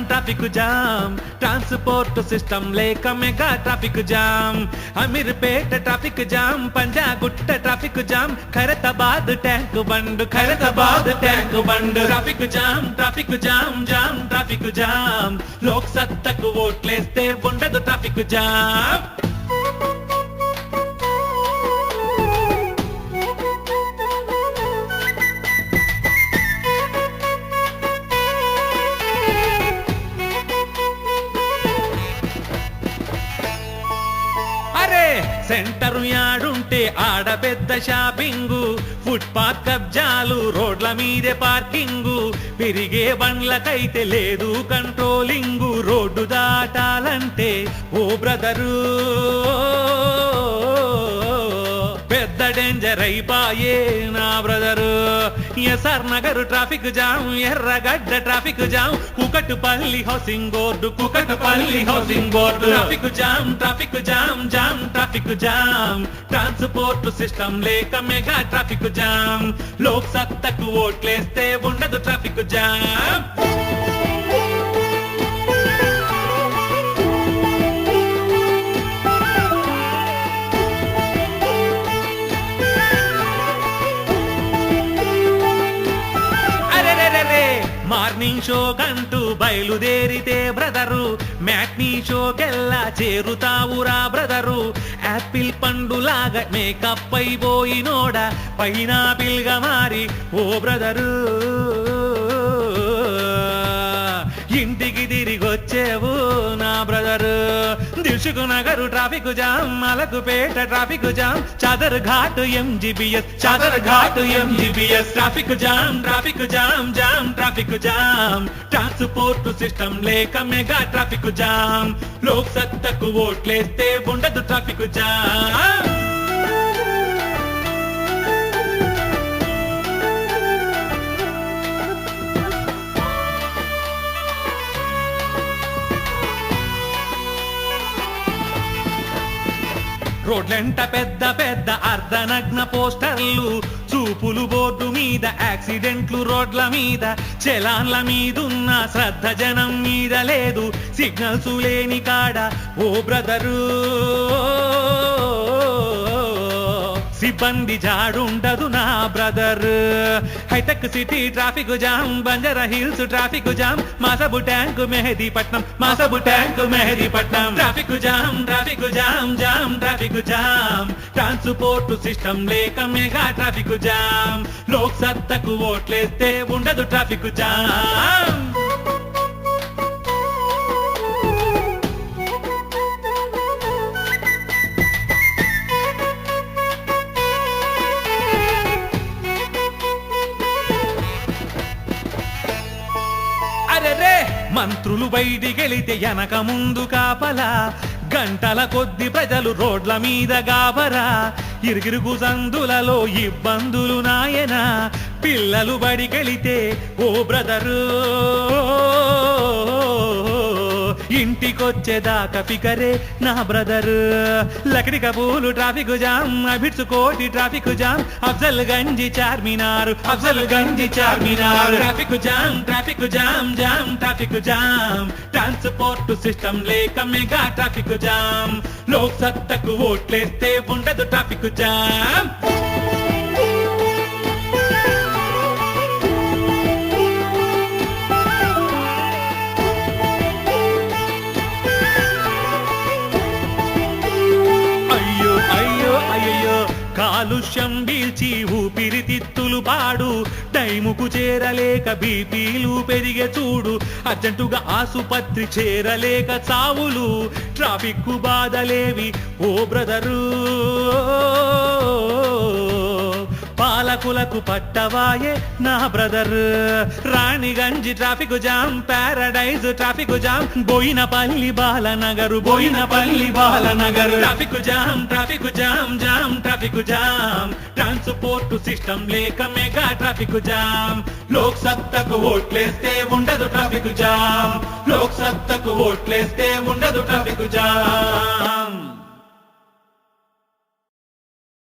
traffic jam transport system లేక mega traffic jam Ameerpet traffic jam Panjagutta traffic jam Khairatabad tank bund traffic jam లోక్ సత్తకు ఓట్లేస్తే ఉండదు ట్రాఫిక్ జామ్ సెంటర్ యాడుంటే ఆడ పెద్ద షాపింగు ఫుట్పాత్ కబ్జాలు రోడ్ల మీదే పార్కింగు పెరిగే బండ్లకైతే లేదు కంట్రోలింగు రోడ్డు దాటాలంటే ఓ బ్రదరు పెద్ద డేంజర్ అయిపాయే నా brother SR Nagar traffic jam Erragadda traffic jam Kukatpally housing board traffic jam transport system లేక మెగా ట్రాఫిక్ జామ్ లోక్ సత్తకు ఓట్లేస్తే ఉండదు ట్రాఫిక్ జామ్ మార్నింగ్ షో కంటూ బయలుదేరితే బ్రదరు మ్యాట్నీ షోకెల్లా చేరుతావురా బ్రదరు యాపిల్ పండులాగా మేకప్ అయిపోయినోడా పైనాపిల్ గా మారి ఓ బ్రదరు ఇంటికి తిరిగొచ్చేవు నా brother Dilsukh Nagar traffic jam Malakpet traffic jam Chadar Ghat MGBS traffic jam transport system లేక మెగా ట్రాఫిక్ జామ్ లోక్ సత్తకు ఓట్లేస్తే ఉండదు ట్రాఫిక్ జామ్ రోడ్లెంట పెద్ద పెద్ద అర్ధనగ్న పోస్టర్లు చూపులు బోర్డు మీద యాక్సిడెంట్లు రోడ్ల మీద చలాన్ల మీదున్న శ్రద్ధ జనం మీద లేదు సిగ్నల్స్ లేని కాడ ఓ బ్రదరు సిబ్బంది జాడుండదు నా brother hitech city traffic jam Banjara hills traffic jam Masab tank Mehdipatnam traffic jam transport system లేక మెగా ట్రాఫిక్ జామ్ లోక్ సత్తకు ఓట్లేస్తే ఉండదు ట్రాఫిక్ జామ్ మంత్రులు బయటికెళితే వెనక ముందు కాపలా గంటల కొద్ది ప్రజలు రోడ్ల మీద గాబరా ఇరుగిరుగు సందులలో ఇబ్బందులు నాయనా పిల్లలు బడికెళితే ఓ బ్రదరు ఇంటికొచ్చేదాకా ఫికరే నా బ్రదర్ లకడి కబూలు ట్రాఫిక్ జామ్ అబిడ్స్ కోటి ట్రాఫిక్ జామ్ అఫ్జల్ గంజి Charminar traffic jam transport system లేక మెగా ట్రాఫిక్ జామ్ లోక్ సత్తకు ఓట్లేస్తే ఉండదు ట్రాఫిక్ జామ్ కాలుష్యం పీల్చి ఊపిరితిత్తులు పాడు టైముకు చేరలేక బీపీలు పెరిగే చూడు అర్జెంటుగా ఆసుపత్రి చేరలేక చావులు ట్రాఫిక్ బాధలేవి ఓ బ్రదరు పాలకులకు పట్టవాయే నా brother Raniganj traffic jam Paradise traffic jam Bowenpally Balanagar traffic jam transport system లేక మెగా ట్రాఫిక్ జామ్ లోక్ సత్తకు ఓట్లేస్తే ఉండదు ట్రాఫిక్ జామ్